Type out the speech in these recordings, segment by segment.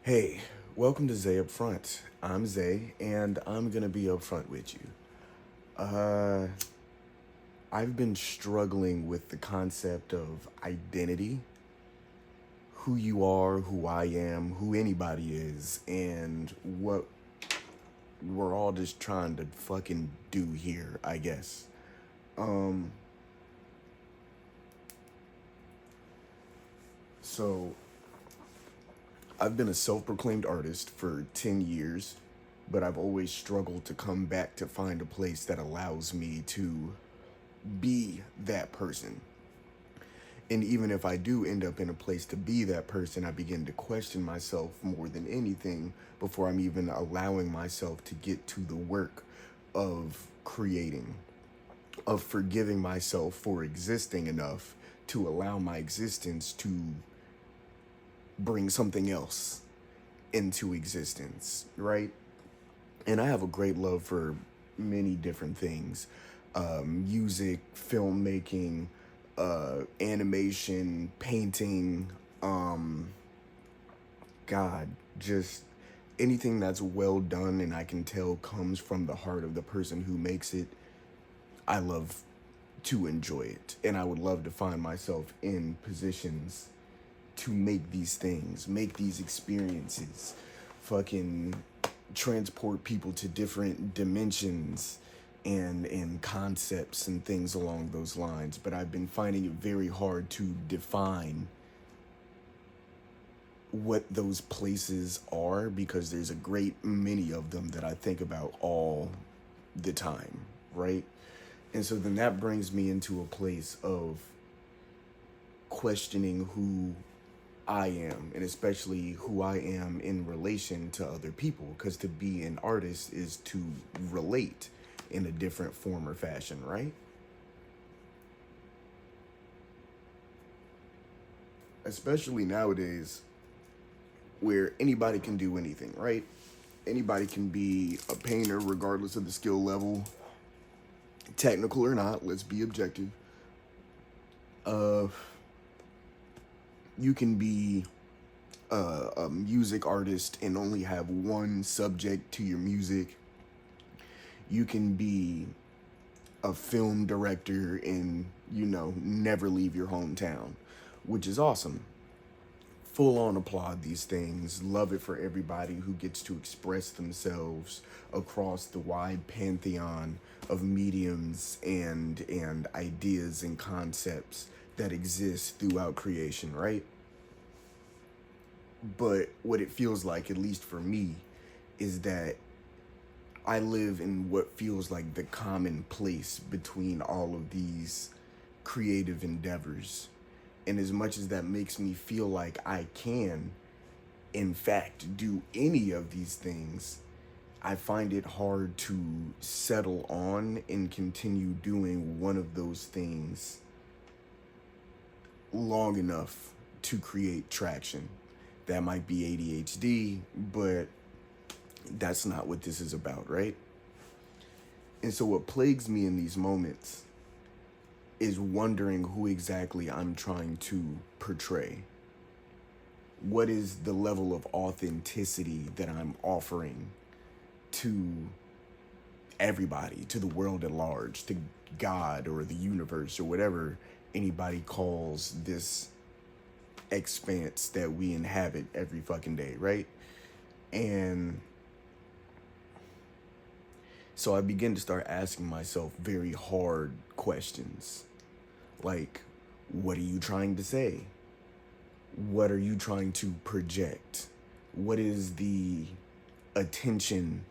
Hey, welcome to Xāi Upfront. I'm Xāi, and I'm gonna be upfront with you. Uh, I've been struggling with the concept of identity, who you are, who I am, who anybody is, and what we're all just trying to fucking do here, I guess. Um, so I've been a self-proclaimed artist for 10 years, but I've always struggled to come back to find a place that allows me to be that person. And even if I do end up in a place to be that person, I begin to question myself more than anything before I'm even allowing myself to get to the work of creating, of forgiving myself for existing enough to allow my existence to bring something else into existence, right? And I have a great love for many different things: music, filmmaking, animation, painting, um, God, just anything that's well done and I can tell comes from the heart of the person who makes it. I love to enjoy it. And I would love to find myself in positions to make these things, make these experiences, fucking transport people to different dimensions and concepts and things along those lines. But I've been finding it very hard to define what those places are because there's a great many of them that I think about all the time, right? And so then that brings me into a place of questioning who I am, and especially who I am in relation to other people, because to be an artist is to relate in a different form or fashion, right? Especially nowadays where anybody can do anything, right? Anybody can be a painter regardless of the skill level, technical or not, let's be objective. Uh, you can be a music artist and only have one subject to your music. You can be a film director and, never leave your hometown, which is awesome. Full on applaud these things. Love it for everybody who gets to express themselves across the wide pantheon of mediums and ideas and concepts that exist throughout creation, right? But what it feels like, at least for me, is that I live in what feels like the common place between all of these creative endeavors. And as much as that makes me feel like I can, in fact, do any of these things, I find it hard to settle on and continue doing one of those things long enough to create traction. That might be ADHD, but that's not what this is about, right? And so what plagues me in these moments is wondering who exactly I'm trying to portray. What is the level of authenticity that I'm offering to everybody, to the world at large, to God or the universe or whatever anybody calls this expanse that we inhabit every fucking day, right? And so I begin to start asking myself very hard questions. Like, what are you trying to say? What are you trying to project? What is the attention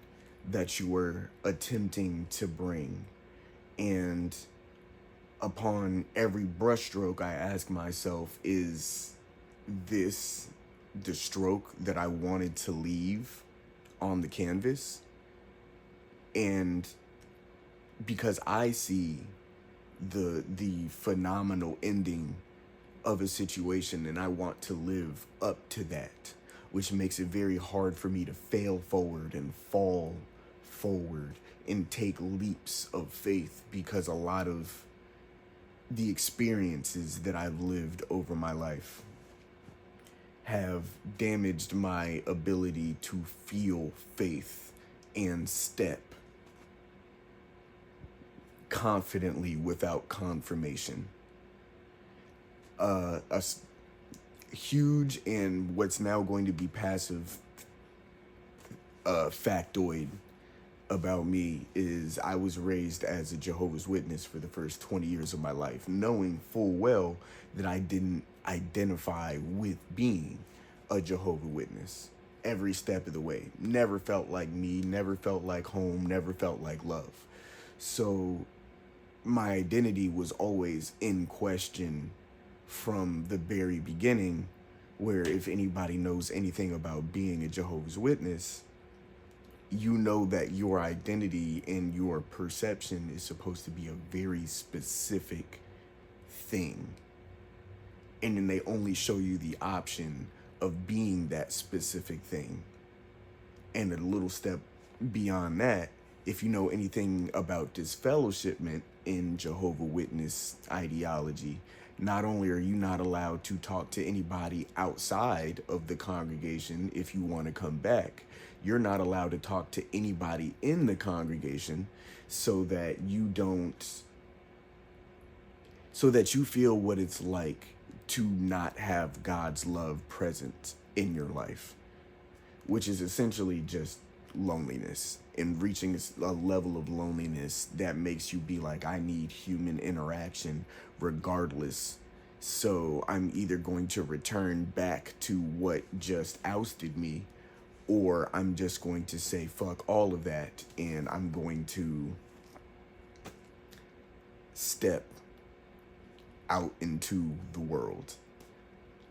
that you were attempting to bring? And upon every brushstroke, I ask myself, is this the stroke that I wanted to leave on the canvas? And because I see the phenomenal ending of a situation and I want to live up to that, which makes it very hard for me to fail forward and fall forward and take leaps of faith, because a lot of the experiences that I've lived over my life have damaged my ability to feel faith and step confidently without confirmation. A huge and what's now going to be passive factoid about me is I was raised as a Jehovah's Witness for the first 20 years of my life, knowing full well that I didn't identify with being a Jehovah's Witness every step of the way. Never felt like me, never felt like home, never felt like love. So my identity was always in question from the very beginning, where if anybody knows anything about being a Jehovah's Witness, you know that your identity and your perception is supposed to be a very specific thing. And then they only show you the option of being that specific thing. And a little step beyond that, if you know anything about disfellowshipment in Jehovah's Witness ideology, not only are you not allowed to talk to anybody outside of the congregation if you want to come back, you're not allowed to talk to anybody in the congregation so that you feel what it's like to not have God's love present in your life, which is essentially just loneliness, and reaching a level of loneliness that makes you be like, I need human interaction regardless. So I'm either going to return back to what just ousted me, or I'm just going to say fuck all of that and I'm going to step out into the world.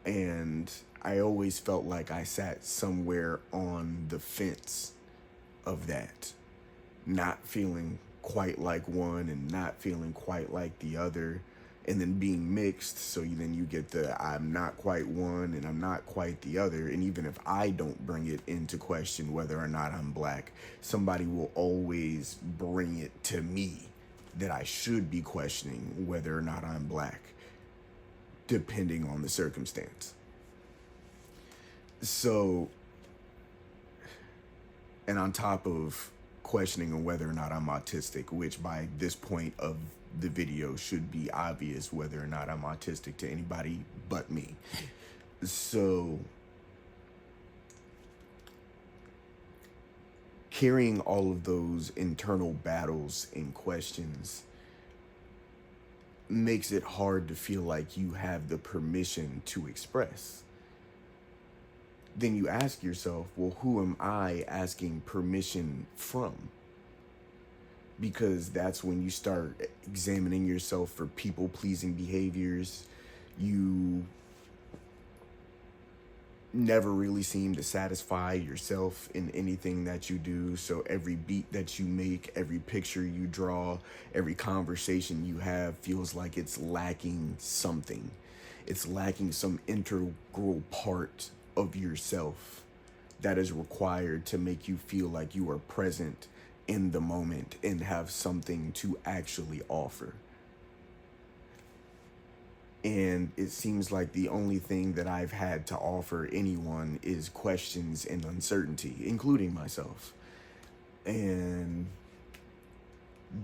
And I always felt like I sat somewhere on the fence of that, not feeling quite like one and not feeling quite like the other, and then being mixed. So then you get the I'm not quite one and I'm not quite the other. And even if I don't bring it into question whether or not I'm black, somebody will always bring it to me that I should be questioning whether or not I'm black, depending on the circumstance. So, and on top of questioning on whether or not I'm autistic, which by this point of the video should be obvious whether or not I'm autistic to anybody but me. So, carrying all of those internal battles and questions makes it hard to feel like you have the permission to express. Then you ask yourself, well, who am I asking permission from? Because that's when you start examining yourself for people-pleasing behaviors. You never really seem to satisfy yourself in anything that you do. So every beat that you make, every picture you draw, every conversation you have feels like it's lacking something. It's lacking some integral part of yourself that is required to make you feel like you are present in the moment and have something to actually offer. And it seems like the only thing that I've had to offer anyone is questions and uncertainty, including myself. And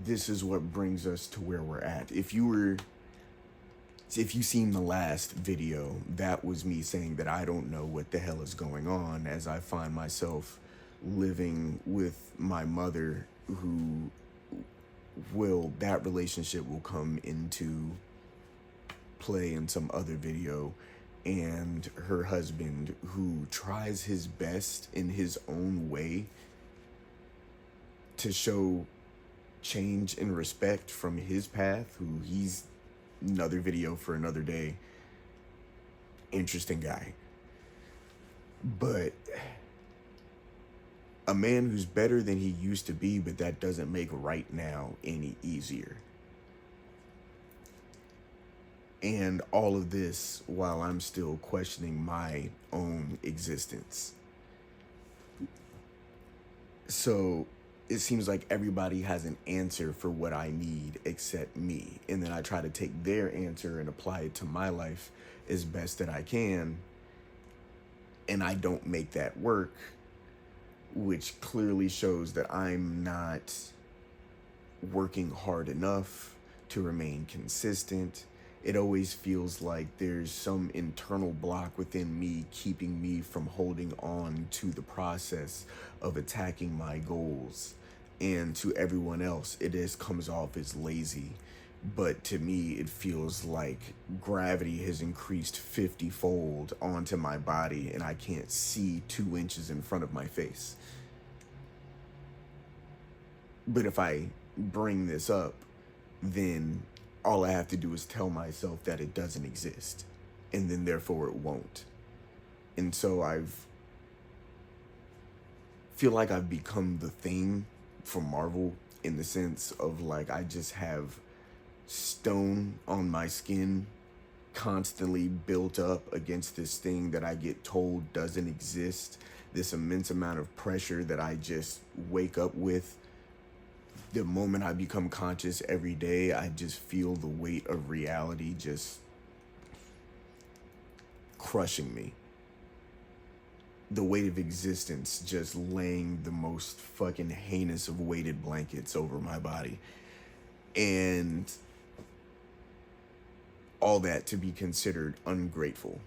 this is what brings us to where we're at. If you've seen the last video, that was me saying that I don't know what the hell is going on as I find myself living with my mother, that relationship will come into play in some other video, and her husband, who tries his best in his own way to show change and respect from his path, he's another video for another day. Interesting guy. But a man who's better than he used to be, but that doesn't make right now any easier. And all of this while I'm still questioning my own existence. So it seems like everybody has an answer for what I need except me. And then I try to take their answer and apply it to my life as best that I can. and I don't make that work, which clearly shows that I'm not working hard enough to remain consistent. It always feels like there's some internal block within me keeping me from holding on to the process of attacking my goals. And to everyone else, it just comes off as lazy. But to me, it feels like gravity has increased 50-fold onto my body, and I can't see 2 inches in front of my face. But if I bring this up, then all I have to do is tell myself that it doesn't exist, and then therefore it won't. And so feel like I've become the thing for Marvel, in the sense of like I just have stone on my skin constantly built up against this thing that I get told doesn't exist, this immense amount of pressure that I just wake up with. The moment I become conscious every day, I just feel the weight of reality just crushing me. The weight of existence just laying the most fucking heinous of weighted blankets over my body. And all that to be considered ungrateful.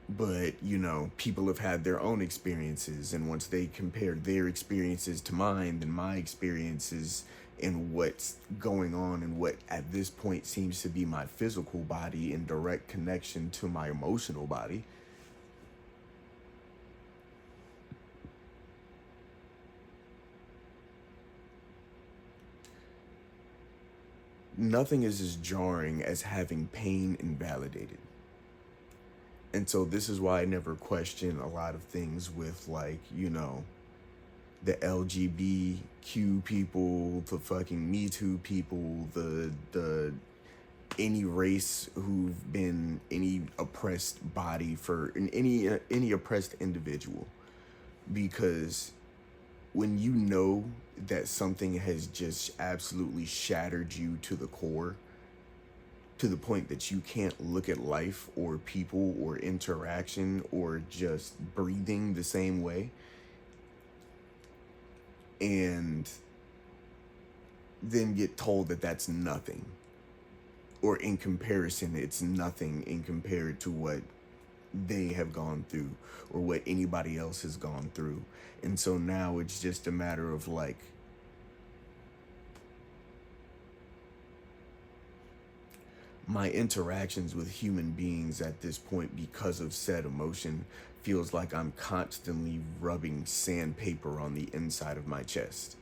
But, you know, people have had their own experiences, and once they compared their experiences to mine, then my experiences and what's going on and what at this point seems to be my physical body in direct connection to my emotional body, nothing is as jarring as having pain invalidated. And so this is why I never question a lot of things with, like, you know, the LGBTQ people, the fucking Me Too people, the any race who've been any oppressed body for any oppressed individual. Because when you know that something has just absolutely shattered you to the core, to the point that you can't look at life or people or interaction or just breathing the same way, and then get told that that's nothing, or in comparison it's nothing in compared to what they have gone through or what anybody else has gone through. And so now it's just a matter of like, my interactions with human beings at this point, because of said emotion, feels like I'm constantly rubbing sandpaper on the inside of my chest.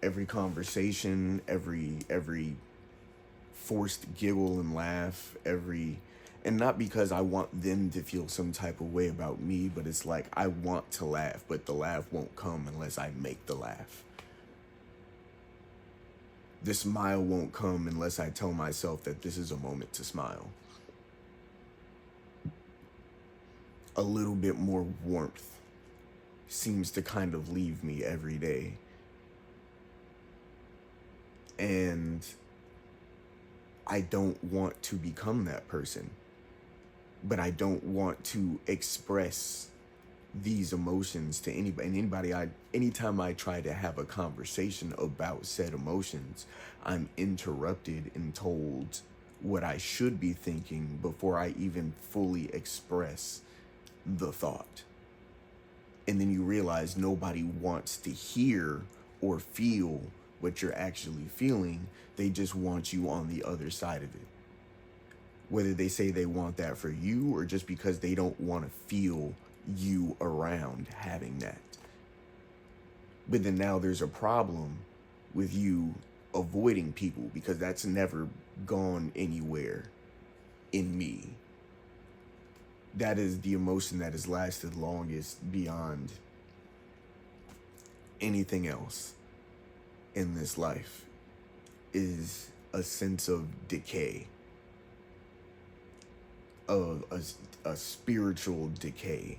Every conversation, every forced giggle and laugh, and not because I want them to feel some type of way about me, but it's like I want to laugh, but the laugh won't come unless I make the laugh. The smile won't come unless I tell myself that this is a moment to smile. A little bit more warmth seems to kind of leave me every day. And I don't want to become that person, but I don't want to express these emotions to anybody. And anytime I try to have a conversation about said emotions, I'm interrupted and told what I should be thinking before I even fully express the thought. And then you realize nobody wants to hear or feel what you're actually feeling. They just want you on the other side of it. Whether they say they want that for you or just because they don't want to feel you around having that. But then now there's a problem with you avoiding people, because that's never gone anywhere in me. That is the emotion that has lasted longest beyond anything else in this life, is a sense of decay, of a spiritual decay,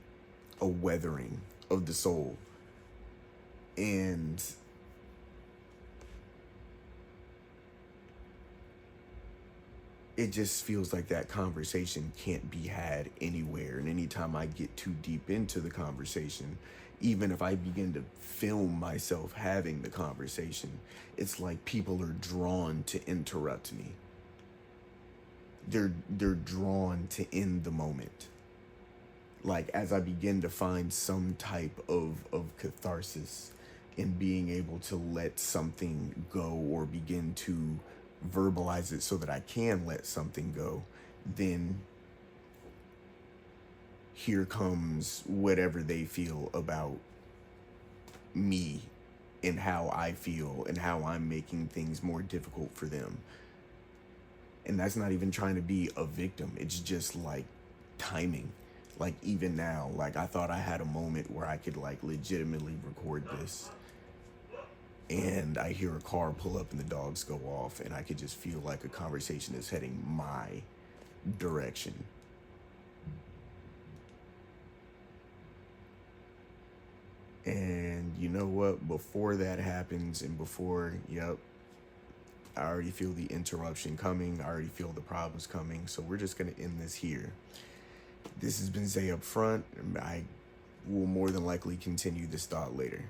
a weathering of the soul. And it just feels like that conversation can't be had anywhere. And anytime I get too deep into the conversation, even if I begin to film myself having the conversation, it's like people are drawn to interrupt me. They're drawn to end the moment. Like as I begin to find some type of catharsis in being able to let something go or begin to verbalize it so that I can let something go, then here comes whatever they feel about me and how I feel and how I'm making things more difficult for them. And that's not even trying to be a victim. It's just like timing. Like even now, like I thought I had a moment where I could like legitimately record this. And I hear a car pull up and the dogs go off, and I could just feel like a conversation is heading my direction. And you know what? Before that happens, and before, yep, I already feel the interruption coming. I already feel the problems coming. So we're just going to end this here. This has been Xāi Up Front. I will more than likely continue this thought later.